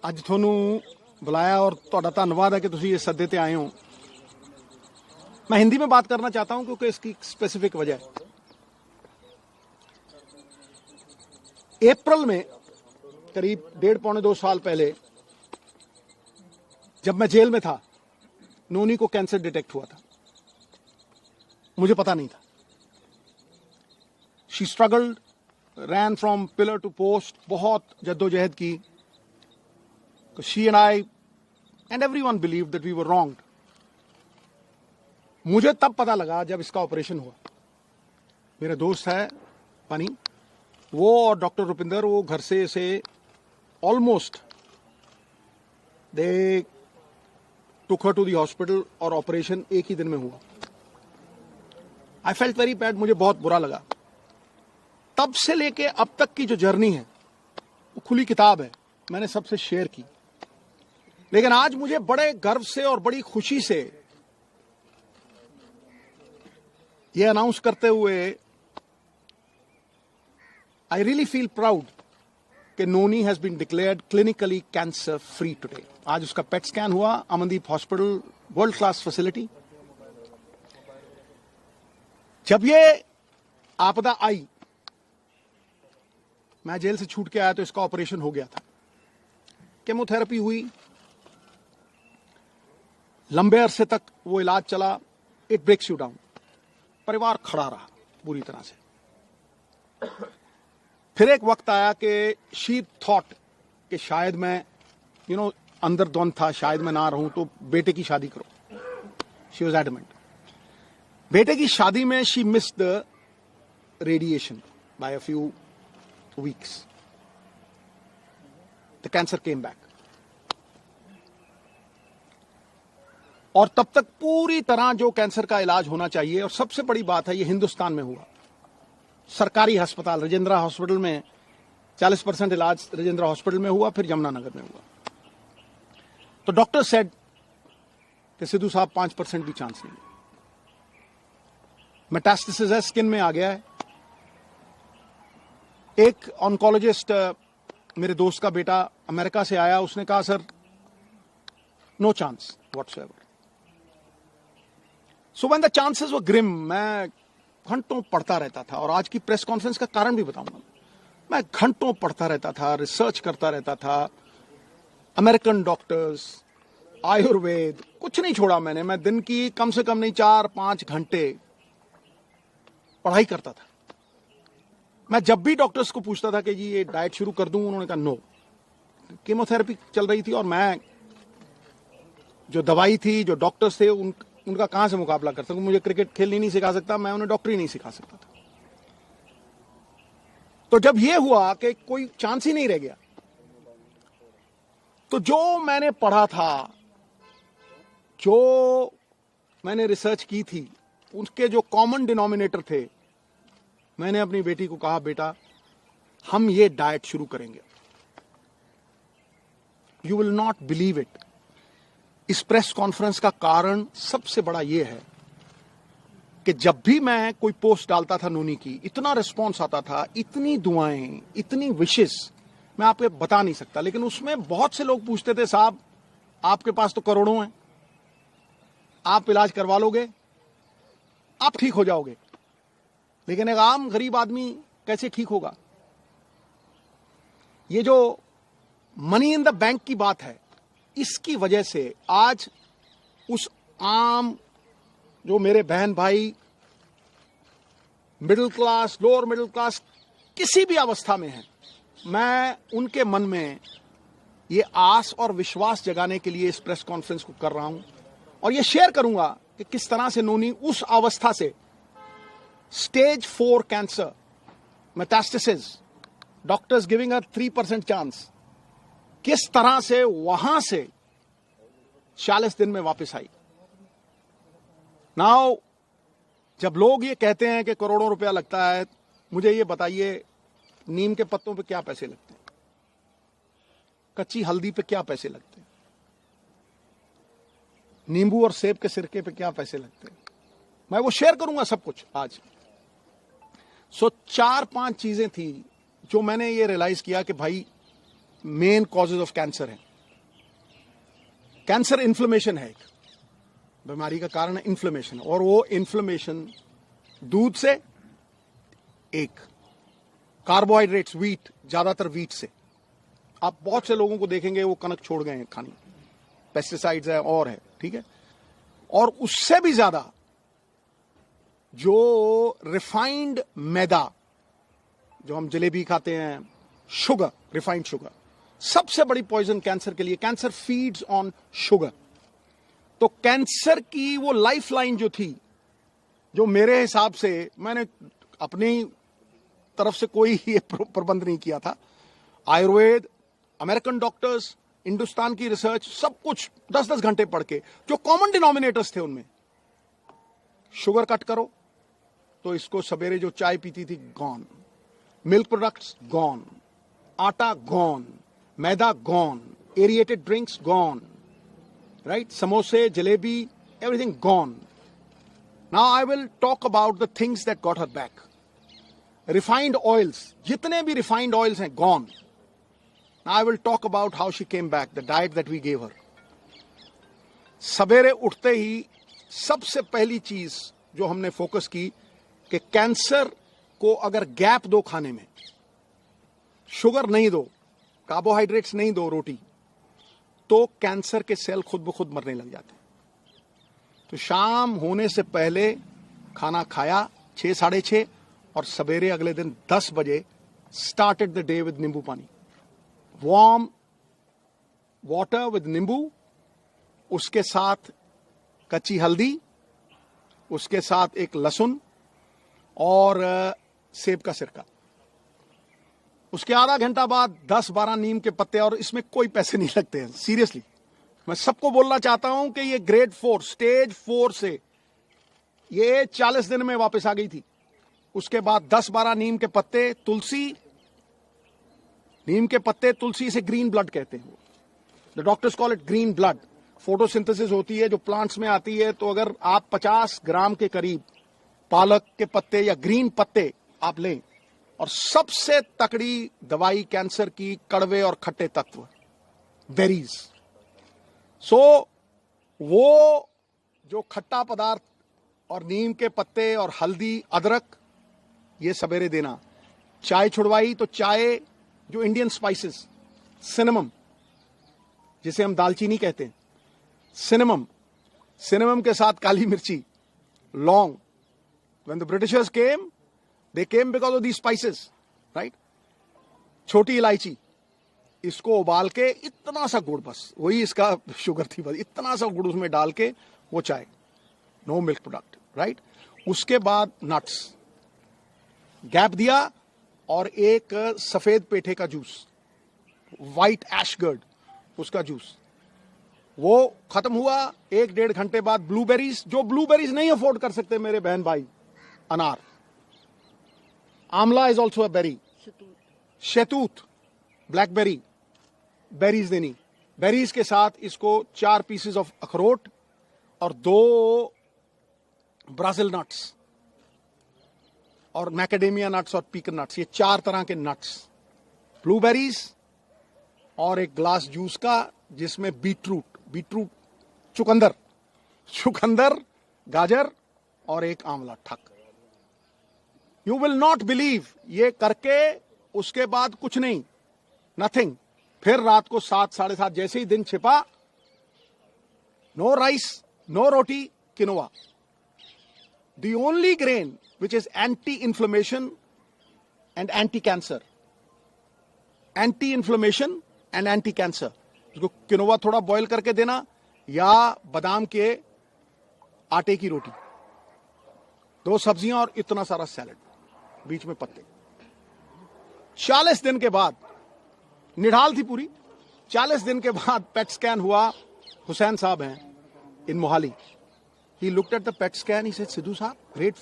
ਅੱਜ ਤੁਹਾਨੂੰ बुलाया और ਤੁਹਾਡਾ ਧੰਨਵਾਦ है कि ਤੁਸੀਂ इस सदे ते आए हो। मैं हिंदी में बात करना चाहता हूं क्योंकि इसकी स्पेसिफिक वजह है। अप्रैल में करीब 1.5-2 साल पहले जब मैं जेल में था, नोनी को कैंसर डिटेक्ट हुआ था। मुझे पता नहीं था। She struggled, ran from pillar to post, बहुत जद्दोजहद की। She and I and everyone believed that we were wronged. मुझे तब पता लगा जब इसका ऑपरेशन हुआ। मेरे दोस्त है पानी, वो और डॉक्टर रुपिंदर, वो घर से इसे almost they took her to the hospital और ऑपरेशन एक ही दिन में हुआ। आई फेल्ट वेरी बैड, मुझे बहुत बुरा लगा। तब से लेके अब तक की जो जर्नी है वो खुली किताब है, मैंने सबसे शेयर की। लेकिन आज मुझे बड़े गर्व से और बड़ी खुशी से यह अनाउंस करते हुए आई रियली फील प्राउड कि Noni has been declared clinically cancer free today. आज उसका पेट स्कैन हुआ, Amandeep hospital, world class facility. जब ये आपदा आई, मैं जेल से छूट के आया तो इसका ऑपरेशन हो गया था। केमोथेरेपी हुई, लंबे अरसे तक वो इलाज चला। It breaks you down. परिवार खड़ा रहा बुरी तरह से। फिर एक वक्त आया कि शी थॉट कि शायद मैं अंदर द्वंद था, शायद मैं ना रहूं, तो बेटे की शादी करो। She was adamant. बेटे की शादी में she missed the radiation by a few weeks. The cancer came back. और तब तक पूरी तरह जो कैंसर का इलाज होना चाहिए, और सबसे बड़ी बात है ये हिंदुस्तान में हुआ। सरकारी अस्पताल राजेंद्रा हॉस्पिटल में 40% इलाज राजेंद्रा हॉस्पिटल में हुआ, फिर यमुनानगर में हुआ। तो डॉक्टर सेड कि सिद्धू साहब 5% भी चांस नहीं। मेटास्टेसिस है, स्किन में आ गया है। एक ऑन्कोलॉजिस्ट, मेरे दोस्त का बेटा अमेरिका से आया, उसने कहा sir no chance whatsoever. So when the chances were grim, मैं घंटों पढ़ता रहता था। और आज की प्रेस कॉन्फ्रेंस का कारण भी बताऊंगा। मैं घंटों पढ़ता रहता था, रिसर्च करता रहता था। अमेरिकन डॉक्टर्स, आयुर्वेद, कुछ नहीं छोड़ा मैंने। मैं दिन की कम से कम नहीं 4-5 घंटे पढ़ाई करता था। मैं जब भी डॉक्टर्स को पूछता था कि जी ये डाइट शुरू कर दूं, उन्होंने कहा नो। कीमोथेरेपी चल रही थी और मैं जो दवाई थी, जो डॉक्टर्स थे, उनका कहां से मुकाबला कर सकूं। मुझे क्रिकेट खेलनी नहीं सिखा सकता, मैं उन्हें डॉक्टरी नहीं सिखा सकता था। तो जब यह हुआ कि कोई चांस ही नहीं रह गया, तो जो मैंने पढ़ा था, जो मैंने रिसर्च की थी, उसके जो कॉमन डिनोमिनेटर थे, मैंने अपनी बेटी को कहा बेटा हम ये डाइट शुरू करेंगे। You will not believe it. इस प्रेस कॉन्फ्रेंस का कारण सबसे बड़ा यह है कि जब भी मैं कोई पोस्ट डालता था नोनी की, इतना रिस्पॉन्स आता था, इतनी दुआएं, इतनी विशेस, मैं आपको बता नहीं सकता। लेकिन उसमें बहुत से लोग पूछते थे साहब आपके पास तो करोड़ों हैं, आप इलाज करवा लोगे, आप ठीक हो जाओगे, लेकिन एक आम गरीब आदमी कैसे ठीक होगा। ये जो मनी इन द बैंक की बात है, इसकी वजह से आज उस आम जो मेरे बहन भाई middle class, lower middle class, किसी भी अवस्था में हैं, मैं उनके मन में ये आस और विश्वास जगाने के लिए इस प्रेस कॉन्फ्रेंस को कर रहा हूं। और ये शेयर करूंगा कि किस तरह से नोनी उस अवस्था से, stage 4 cancer, metastasis, doctors giving her 3% chance, किस तरह से वहां से 40 दिन में वापस आई। नाउ जब लोग ये कहते हैं कि करोड़ों रुपया लगता है, मुझे ये बताइए नीम के पत्तों पे क्या पैसे लगते हैं, कच्ची हल्दी पे क्या पैसे लगते हैं, नींबू और सेब के सिरके पे क्या पैसे लगते हैं। मैं वो शेयर करूंगा सब कुछ आज। सो 4-5 चीजें थी जो मैंने ये रियलाइज किया कि भाई मेन कॉजेज ऑफ कैंसर है। कैंसर इन्फ्लेमेशन है, एक बीमारी का कारण है इन्फ्लेमेशन, और वो इन्फ्लेमेशन दूध से, एक कार्बोहाइड्रेट्स व्हीट, ज्यादातर व्हीट से। आप बहुत से लोगों को देखेंगे वो कनक छोड़ गए हैं खानी, पेस्टिसाइड्स है और है, ठीक है। और उससे भी ज्यादा जो रिफाइंड मैदा, जो हम जलेबी खाते हैं, शुगर, रिफाइंड शुगर, सबसे बड़ी पॉइजन कैंसर के लिए। Cancer feeds on sugar. तो कैंसर की वो लाइफलाइन जो थी, जो मेरे हिसाब से, मैंने अपनी तरफ से कोई ये प्रबंध नहीं किया था, आयुर्वेद, अमेरिकन डॉक्टर्स, हिंदुस्तान की रिसर्च, सब कुछ 10-10 घंटे पढ़ के, जो कॉमन डिनोमिनेटर्स थे उनमें, शुगर कट करो, तो इसको सवेरे जो चाय पीती थी gone, milk products gone, atta gone, maida gone, aerated drinks gone, right, समोसे, jalebi, everything gone. Now I will talk about the things that got her back. Refined oils, जितने भी रिफाइंड ऑयल्स हैं gone. I will talk about how she came back, the diet that we gave her. सवेरे उठते ही सबसे पहली चीज जो हमने फोकस की कि कैंसर को अगर गैप दो खाने में, शुगर नहीं दो, कार्बोहाइड्रेट्स नहीं दो, रोटी, तो कैंसर के सेल खुद ब खुद मरने लग जाते हैं। तो शाम होने से पहले खाना खाया 6-6:30, और सवेरे अगले दिन 10 बजे स्टार्टेड द डे विद नींबू पानी, वार्म वाटर विद नींबू, उसके साथ कच्ची हल्दी, उसके साथ एक लहसुन और सेब का सिरका। उसके आधा घंटा बाद 10-12 नीम के पत्ते, और इसमें कोई पैसे नहीं लगते हैं, सीरियसली। मैं सबको बोलना चाहता हूं कि ये ग्रेड 4, स्टेज 4 से ये 40 दिन में वापस आ गई थी। उसके बाद 10-12 नीम के पत्ते, तुलसी, नीम के पत्ते, तुलसी से ग्रीन ब्लड कहते हैं, the doctors call it green blood. Photosynthesis होती है जो प्लांट्स में आती है, तो अगर आप 50 ग्राम के करीब पालक के पत्ते या ग्रीन पत्ते आप लें, और सबसे तकड़ी दवाई कैंसर की, कड़वे और खट्टे तत्व, बेरीज। सो वो जो खट्टा पदार्थ और नीम के पत्ते और हल्दी, अदरक, ये सवेरे देना। चाय छुड़वाई तो चाय, जो इंडियन स्पाइसेस, सिनेमम, जिसे हम दालचीनी कहते हैं, सिनेमम के साथ काली मिर्ची, लौंग। When the Britishers came, they came because of the spices, right. छोटी इलायची, इसको उबाल के इतना सा गुड़, बस वही इसका शुगर थी, बस इतना सा गुड़ उसमें डाल के वो चाय, नो मिल्क प्रोडक्ट, राइट। उसके बाद नट्स, गैप दिया, और एक सफेद पेठे का जूस, व्हाइट एशगर्ड, उसका जूस, वो खत्म हुआ। 1-1.5 घंटे बाद ब्लूबेरीज, जो ब्लूबेरीज नहीं अफोर्ड कर सकते मेरे बहन भाई, अनार, आंवला इज ऑल्सो अ बेरी, शहतूत, ब्लैकबेरी, बेरीज देनी। बेरीज के साथ इसको 4 पीसेस ऑफ अखरोट और 2 ब्राजील नट्स और मैकेडेमिया नट्स और पीकन नट्स, ये 4 तरह के नट्स, ब्लूबेरीज, और एक ग्लास जूस का जिसमें बीटरूट, चुकंदर, गाजर और एक आंवला, ठक। यू विल नॉट बिलीव, ये करके उसके बाद कुछ नहीं, नथिंग। फिर रात को 7-7:30 जैसे ही दिन छिपा, no rice, no roti, quinoa, the only grain which is anti-inflammation and anti-cancer, anti-inflammation and anti-cancer। उसको किनोवा थोड़ा बॉईल करके देना, या बादाम के आटे की रोटी, 2 सब्जियां और इतना सारा सैलेड, बीच में पत्ते। 40 दिन के बाद, निढाल थी पूरी, 40 दिन के बाद पेट स्कैन हुआ। हुसैन साहब हैं इन Mohali, he looked at the PET scan, he said, Sidhu sahab, great